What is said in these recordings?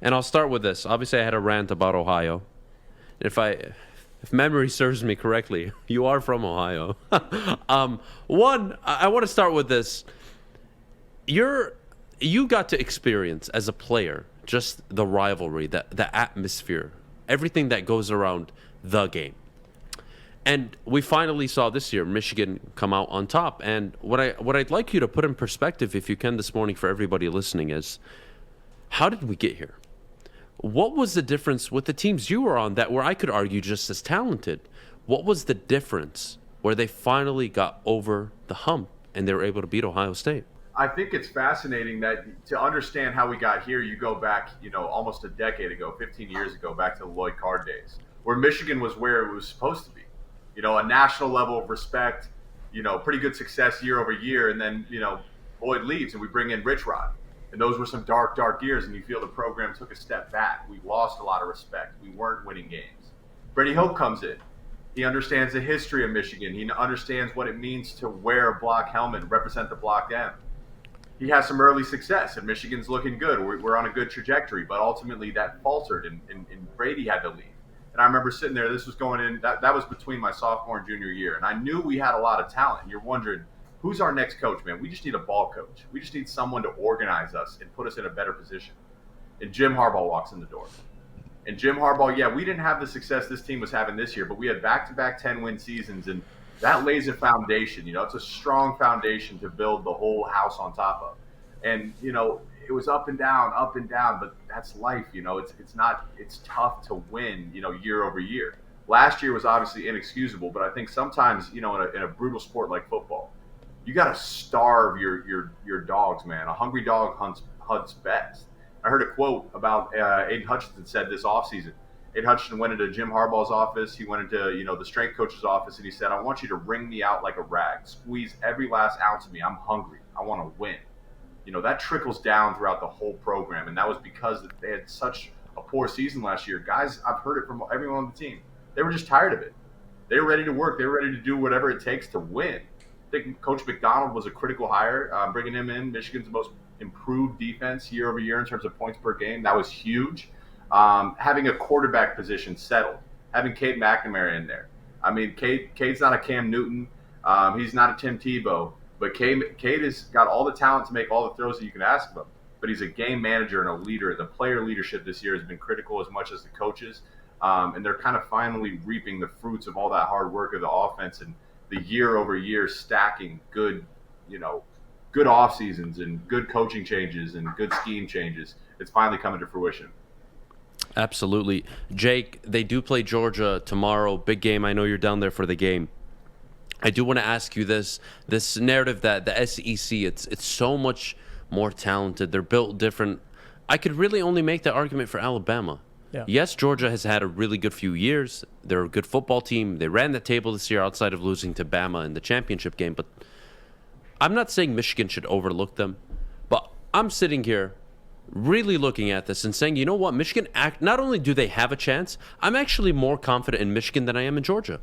And I'll start with this. Obviously, I had a rant about Ohio. If memory serves me correctly, you are from Ohio. I want to start with this. You got to experience as a player just the rivalry, the atmosphere, everything that goes around the game. And we finally saw this year Michigan come out on top. And what I'd like you to put in perspective, if you can, this morning for everybody listening, is how did we get here? What was the difference with the teams you were on that were, I could argue, just as talented? What was the difference where they finally got over the hump and they were able to beat Ohio State? I think it's fascinating that to understand how we got here, you go back, almost a decade ago, 15 years ago, back to the Lloyd Carr days, where Michigan was where it was supposed to be. A national level of respect, pretty good success year over year. And then, Lloyd leaves and we bring in Rich Rod. And those were some dark, dark years. And you feel the program took a step back. We lost a lot of respect. We weren't winning games. Freddie Hope comes in. He understands the history of Michigan. He understands what it means to wear a block helmet and represent the block M. He has some early success, and Michigan's looking good. We're on a good trajectory. But ultimately that faltered, and Brady had to leave. And I remember sitting there, this was going in, that was between my sophomore and junior year. And I knew we had a lot of talent. And you're wondering, who's our next coach, man? We just need a ball coach. We just need someone to organize us and put us in a better position. And Jim Harbaugh walks in the door. And Jim Harbaugh, we didn't have the success this team was having this year, but we had back-to-back 10-win seasons. And that lays a foundation. It's a strong foundation to build the whole house on top of. And, it was up and down, but that's life. It's tough to win, year over year. Last year was obviously inexcusable, but I think sometimes, in a brutal sport like football, you got to starve your dogs, man. A hungry dog hunts best. I heard a quote about Aiden Hutchinson said this offseason. Aiden Hutchinson went into Jim Harbaugh's office. He went into, the strength coach's office, and he said, I want you to wring me out like a rag. Squeeze every last ounce of me. I'm hungry. I want to win. That trickles down throughout the whole program. And that was because they had such a poor season last year. Guys, I've heard it from everyone on the team. They were just tired of it. They were ready to work. They were ready to do whatever it takes to win. I think Coach McDonald was a critical hire, bringing him in. Michigan's most improved defense year over year in terms of points per game. That was huge. Having a quarterback position settled. Having Cade McNamara in there. I mean, Cade's not a Cam Newton. He's not a Tim Tebow. But Cade has got all the talent to make all the throws that you can ask of him. But he's a game manager and a leader. The player leadership this year has been critical as much as the coaches. And they're kind of finally reaping the fruits of all that hard work of the offense and the year-over-year stacking good off seasons and good coaching changes and good scheme changes. It's finally coming to fruition. Absolutely. Jake, they do play Georgia tomorrow. Big game. I know you're down there for the game. I do want to ask you this narrative that the SEC, it's so much more talented. They're built different. I could really only make the argument for Alabama. Yeah. Yes, Georgia has had a really good few years. They're a good football team. They ran the table this year outside of losing to Bama in the championship game. But I'm not saying Michigan should overlook them. But I'm sitting here really looking at this and saying, you know what? Michigan, not only do they have a chance, I'm actually more confident in Michigan than I am in Georgia.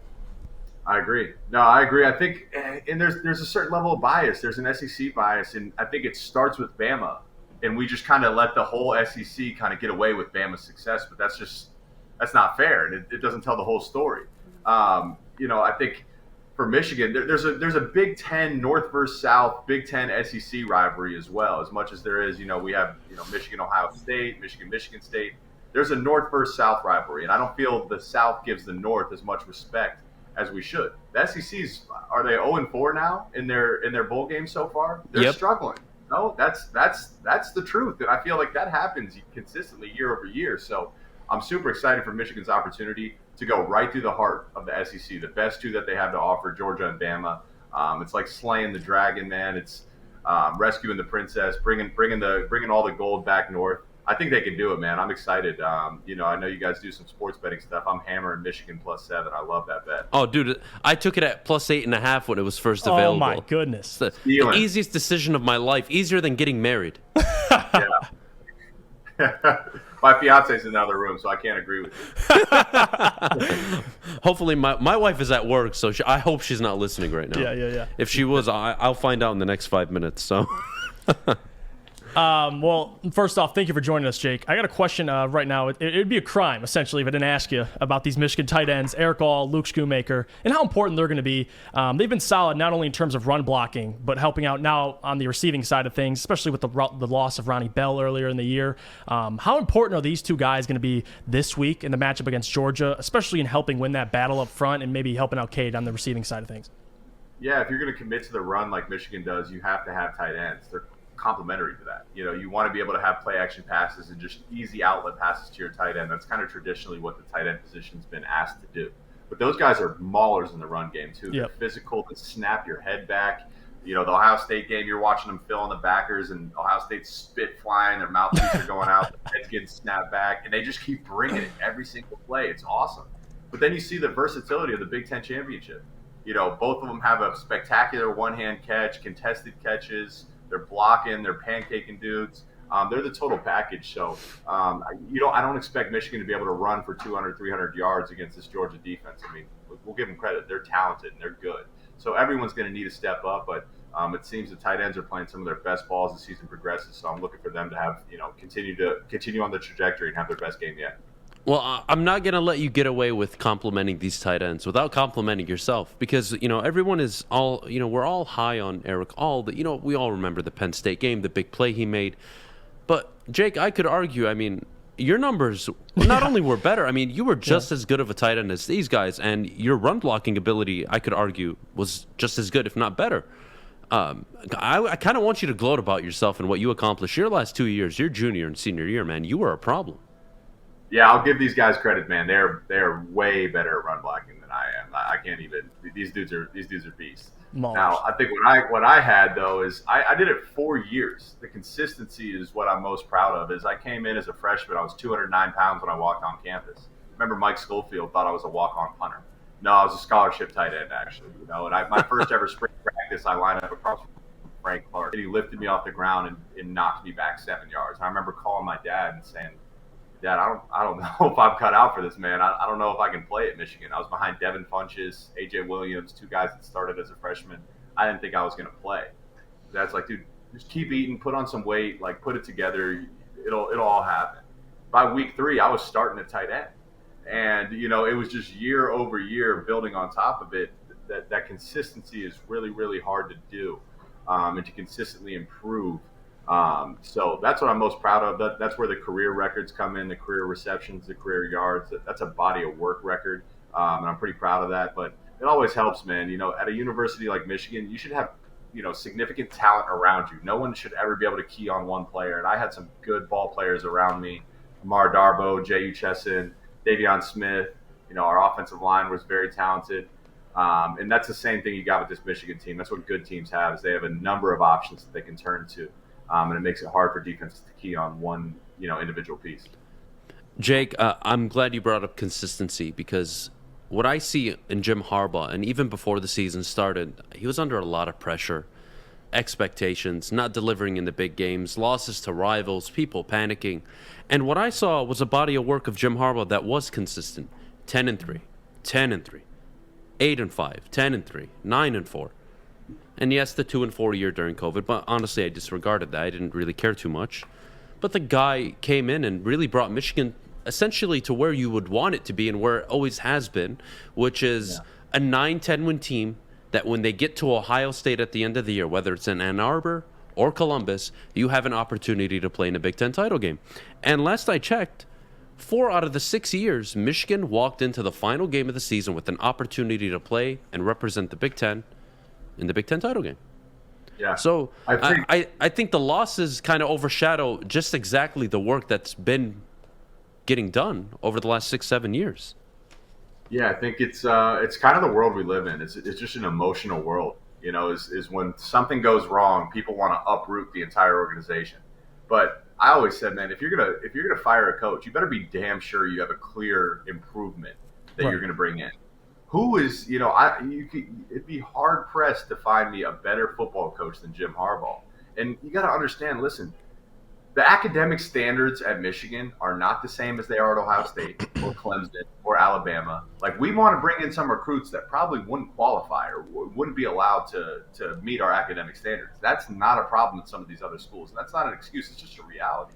I agree. No, I agree. I think, and there's a certain level of bias. There's an SEC bias, and I think it starts with Bama. And we just kind of let the whole SEC kind of get away with Bama's success, but that's not fair, and it doesn't tell the whole story. I think for Michigan, there's a Big Ten North versus South, Big Ten SEC rivalry as well. As much as there is, we have Michigan Ohio State, Michigan State. There's a North versus South rivalry, and I don't feel the South gives the North as much respect as we should. The SEC's, are they 0-4 now in their bowl games so far? They're struggling. No, that's the truth. And I feel like that happens consistently year over year. So I'm super excited for Michigan's opportunity to go right through the heart of the SEC, the best two that they have to offer, Georgia and Bama. It's like slaying the dragon, man. It's rescuing the princess, bringing all the gold back north. I think they can do it, man. I'm excited. I know you guys do some sports betting stuff. I'm hammering Michigan +7. I love that bet. Oh, dude, I took it at +8.5 when it was first available. Oh, my goodness. It's the easiest decision of my life. Easier than getting married. Yeah. My fiance's in the other room, so I can't agree with you. Hopefully, my wife is at work, so I hope she's not listening right now. Yeah. If she was, I'll find out in the next 5 minutes. So, Well, first off, thank you for joining us, Jake. I got a question right now. It'd be a crime, essentially, if I didn't ask you about these Michigan tight ends, Eric All, Luke Schoonmaker, and how important they're going to be. They've been solid not only in terms of run blocking, but helping out now on the receiving side of things, especially with the loss of Ronnie Bell earlier in the year. How important are these two guys going to be this week in the matchup against Georgia, especially in helping win that battle up front and maybe helping out Cade on the receiving side of things? Yeah, if you're going to commit to the run like Michigan does, you have to have tight ends. They're complementary to that. You want to be able to have play action passes and just easy outlet passes to your tight end. That's kind of traditionally what the tight end position's been asked to do. But those guys are maulers in the run game too. They're physical, they snap your head back. The Ohio State game, you're watching them fill in the backers and Ohio State spit flying, their mouthpieces are going out, their heads getting snapped back, and they just keep bringing it every single play. It's awesome. But then you see the versatility of the Big Ten championship. Both of them have a spectacular one-hand catch, contested catches. They're blocking, they're pancaking dudes. They're the total package. So, I don't expect Michigan to be able to run for 200, 300 yards against this Georgia defense. I mean, we'll give them credit. They're talented and they're good. So everyone's going to need to step up, but it seems the tight ends are playing some of their best balls as the season progresses. So I'm looking for them to have, continue on the trajectory and have their best game yet. Well, I'm not going to let you get away with complimenting these tight ends without complimenting yourself because, everyone is all, we're all high on Eric All. We all remember the Penn State game, the big play he made. But, Jake, I could argue, your numbers not only were better, you were just as good of a tight end as these guys, and your run blocking ability, I could argue, was just as good, if not better. I kind of want you to gloat about yourself and what you accomplished your last 2 years, your junior and senior year, man. You were a problem. Yeah, I'll give these guys credit, man. They're way better at run blocking than I am. I can't even. These dudes are beasts. Now, I think what I had though is I did it 4 years. The consistency is what I'm most proud of. Is I came in as a freshman. I was 209 pounds when I walked on campus. Remember, Mike Schofield thought I was a walk-on punter. No, I was a scholarship tight end actually. And my first ever spring practice, I lined up across from Frank Clark, and he lifted me off the ground and knocked me back 7 yards. I remember calling my dad and saying, Dad, I don't know if I'm cut out for this, man. I don't know if I can play at Michigan. I was behind Devin Funches, A.J. Williams, two guys that started as a freshman. I didn't think I was going to play. Dad's like, dude, just keep eating, put on some weight, put it together. It'll all happen. By week 3, I was starting at tight end. And, it was just year over year building on top of it. That consistency is really, really hard to do and to consistently improve. So that's what I'm most proud of. That's where the career records come in, the career receptions, the career yards. That's a body of work record, and I'm pretty proud of that. But it always helps, man. At a university like Michigan, you should have, significant talent around you. No one should ever be able to key on one player. And I had some good ball players around me. Amar Darbo, J.U. Chesson, Davion Smith. Our offensive line was very talented. And that's the same thing you got with this Michigan team. That's what good teams have, is they have a number of options that they can turn to. And it makes it hard for defenses to key on one, individual piece. Jake, I'm glad you brought up consistency because what I see in Jim Harbaugh, and even before the season started, he was under a lot of pressure, expectations, not delivering in the big games, losses to rivals, people panicking. And what I saw was a body of work of Jim Harbaugh that was consistent. 10-3, 10-3, 8-5, 10-3, 9-4. And yes, the 2-4 year during COVID, but honestly, I disregarded that. I didn't really care too much. But the guy came in and really brought Michigan essentially to where you would want it to be and where it always has been, which is a 9-10 win team that when they get to Ohio State at the end of the year, whether it's in Ann Arbor or Columbus, you have an opportunity to play in a Big Ten title game. And last I checked, 4 out of the 6 years, Michigan walked into the final game of the season with an opportunity to play and represent the Big Ten in the Big Ten title game. Yeah. So I think the losses kind of overshadow just exactly the work that's been getting done over the last 6-7 years. Yeah, I think it's kind of the world we live in. It's just an emotional world. Is when something goes wrong, people want to uproot the entire organization. But I always said, man, if you're gonna fire a coach, you better be damn sure you have a clear improvement that you're gonna bring in. Who is, it'd be hard pressed to find me a better football coach than Jim Harbaugh. And you got to understand, listen, the academic standards at Michigan are not the same as they are at Ohio State or Clemson or Alabama. Like, we want to bring in some recruits that probably wouldn't qualify or wouldn't be allowed to meet our academic standards. That's not a problem in some of these other schools, and that's not an excuse. It's just a reality.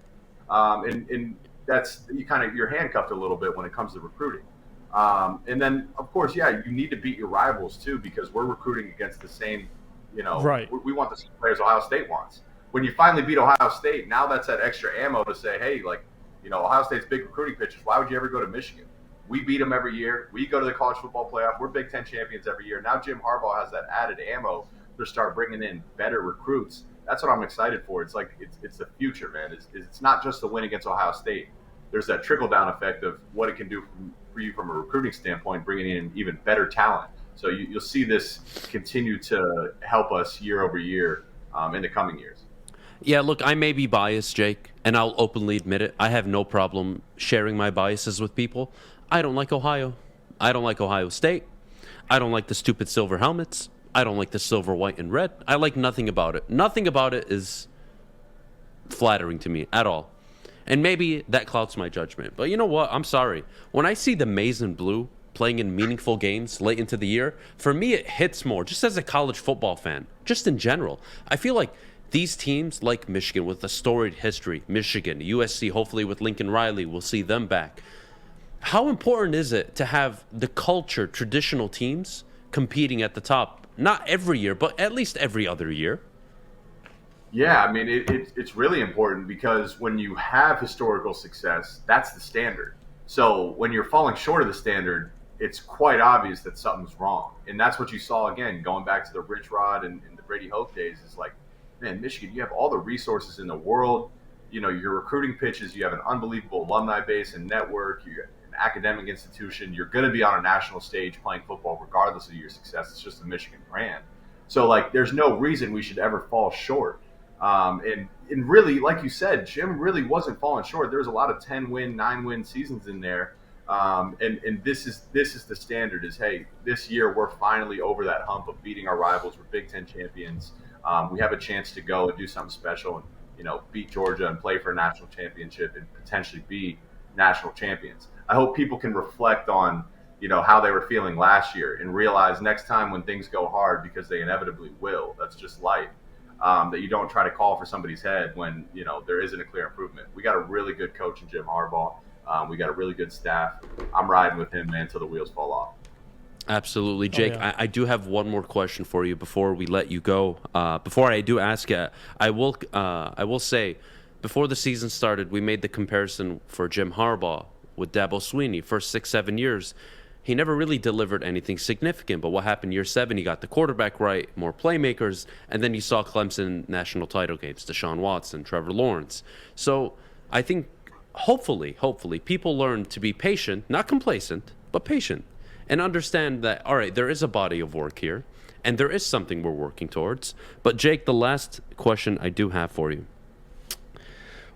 And that's you're handcuffed a little bit when it comes to recruiting. And then, of course, yeah, you need to beat your rivals too, because we're recruiting against the same, right. we want the same players Ohio State wants. When you finally beat Ohio State, now that's that extra ammo to say, hey, Ohio State's big recruiting pitchers. Why would you ever go to Michigan? We beat them every year. We go to the college football playoff. We're Big Ten champions every year. Now Jim Harbaugh has that added ammo to start bringing in better recruits. That's what I'm excited for. It's it's the future, man. It's not just the win against Ohio State. There's that trickle-down effect of what it can do for you from a recruiting standpoint, bringing in even better talent. So you'll see this continue to help us year over year in the coming years. Yeah, look, I may be biased, Jake, and I'll openly admit it. I have no problem sharing my biases with people. I don't like Ohio. I don't like Ohio State. I don't like the stupid silver helmets. I don't like the silver, white, and red. I like nothing about it. Nothing about it is flattering to me at all. And maybe that clouds my judgment. But you know what? I'm sorry. When I see the maize and blue playing in meaningful games late into the year, for me it hits more, just as a college football fan, just in general. I feel like these teams, like Michigan with a storied history, Michigan, USC, hopefully with Lincoln Riley, we'll see them back. How important is it to have the culture, traditional teams competing at the top? Not every year, but at least every other year. Yeah, I mean, it's really important because when you have historical success, that's the standard. So when you're falling short of the standard, it's quite obvious that something's wrong. And that's what you saw, again, going back to the Rich Rod and the Brady Hoke days, is like, man, Michigan, you have all the resources in the world. Your recruiting pitches, you have an unbelievable alumni base and network. You're an academic institution. You're going to be on a national stage playing football regardless of your success. It's just the Michigan brand. So, there's no reason we should ever fall short. And really, like you said, Jim really wasn't falling short. There was a lot of 10-win, 9-win seasons in there. And this is the standard is, hey, this year we're finally over that hump of beating our rivals. We're Big Ten champions. We have a chance to go and do something special and, beat Georgia and play for a national championship and potentially be national champions. I hope people can reflect on, how they were feeling last year and realize next time when things go hard, because they inevitably will, that's just life, that you don't try to call for somebody's head when, there isn't a clear improvement. We got a really good coach in Jim Harbaugh. We got a really good staff. I'm riding with him, man, until the wheels fall off. Absolutely. Jake, yeah. I do have one more question for you before we let you go. Before I do ask it, I will say, before the season started, we made the comparison for Jim Harbaugh with Dabo Swinney. First 6-7 years, he never really delivered anything significant. But what happened year 7? He got the quarterback right, more playmakers, and then you saw Clemson national title games, Deshaun Watson, Trevor Lawrence. So I think hopefully, people learn to be patient, not complacent, but patient. And understand that, all right, there is a body of work here, and there is something we're working towards. But, Jake, the last question I do have for you.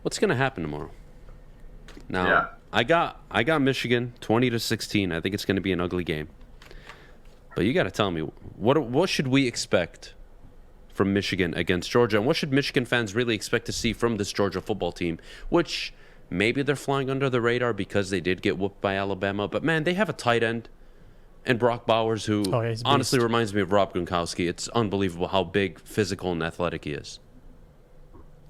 What's going to happen tomorrow? Now, yeah. I got Michigan 20-16. I think it's going to be an ugly game. But you got to tell me, what should we expect from Michigan against Georgia? And what should Michigan fans really expect to see from this Georgia football team, which maybe they're flying under the radar because they did get whooped by Alabama. But, man, they have a tight end. And Brock Bowers, who honestly reminds me of Rob Gronkowski. It's unbelievable how big, physical, and athletic he is.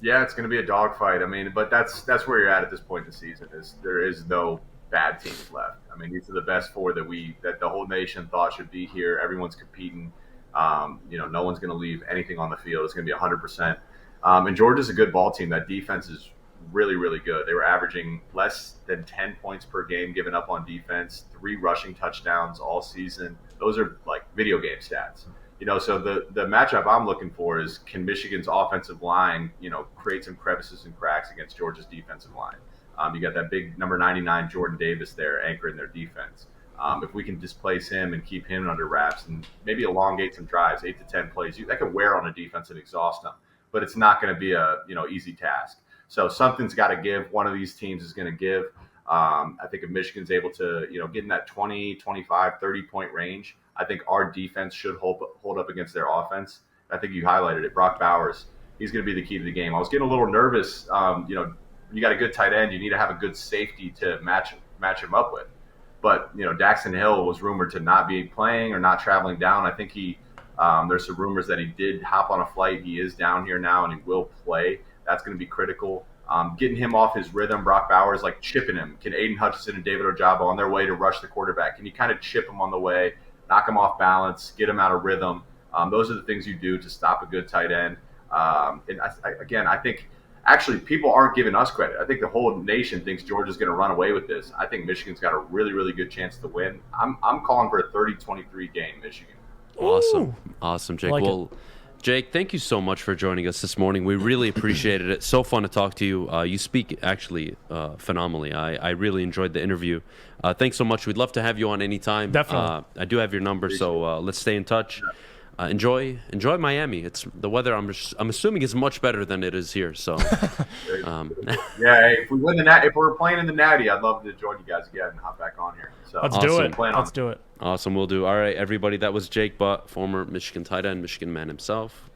Yeah, it's going to be a dogfight. I mean, but that's where you're at this point in the season. There is no bad teams left. I mean, these are the best 4 that the whole nation thought should be here. Everyone's competing. No one's going to leave anything on the field. It's going to be 100%. And Georgia's a good ball team. That defense is really, really good. They were averaging less than 10 points per game given up on defense, 3 rushing touchdowns all season. Those are like video game stats. So the matchup I'm looking for is, can Michigan's offensive line, create some crevices and cracks against Georgia's defensive line? You got that big number 99 Jordan Davis there anchoring their defense. If we can displace him and keep him under wraps and maybe elongate some drives, 8 to 10 plays, that could wear on a defense and exhaust them. But it's not going to be a easy task. So something's got to give. One of these teams is going to give. I think if Michigan's able to, get in that 20, 25, 30-point range, I think our defense should hold up against their offense. I think you highlighted it. Brock Bowers, he's going to be the key to the game. I was getting a little nervous. You got a good tight end, you need to have a good safety to match him up with. But Daxton Hill was rumored to not be playing or not traveling down. I think there's some rumors that he did hop on a flight. He is down here now and he will play. That's going to be critical. Getting him off his rhythm, Brock Bowers, like chipping him. Can Aiden Hutchinson and David Ojabo on their way to rush the quarterback? Can you kind of chip him on the way, knock him off balance, get him out of rhythm? Those are the things you do to stop a good tight end. I think actually people aren't giving us credit. I think the whole nation thinks Georgia's going to run away with this. I think Michigan's got a really, really good chance to win. I'm calling for a 30-23 game, Michigan. Awesome, Jake. Well, Jake, thank you so much for joining us this morning. We really appreciated it. So fun to talk to you. You speak actually phenomenally. I really enjoyed the interview. Thanks so much. We'd love to have you on anytime. Definitely. I do have your number, so let's stay in touch. Enjoy Miami. It's the weather. I'm assuming is much better than it is here. So, if we win if we're playing in the Natty, I'd love to join you guys again and hop back on here. So Let's do it. Awesome, we'll do. All right, everybody. That was Jake Butt, former Michigan tight end, Michigan man himself.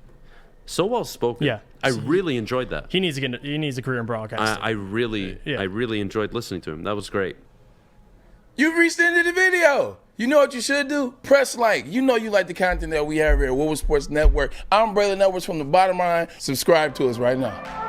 So well spoken. Yeah, I really enjoyed that. He needs a career in broadcasting. I really enjoyed listening to him. That was great. You've reached the end of the video. You know what you should do? Press like. You know you like the content that we have here at Woodward Sports Network. I'm Braylon Edwards from the bottom line. Subscribe to us right now.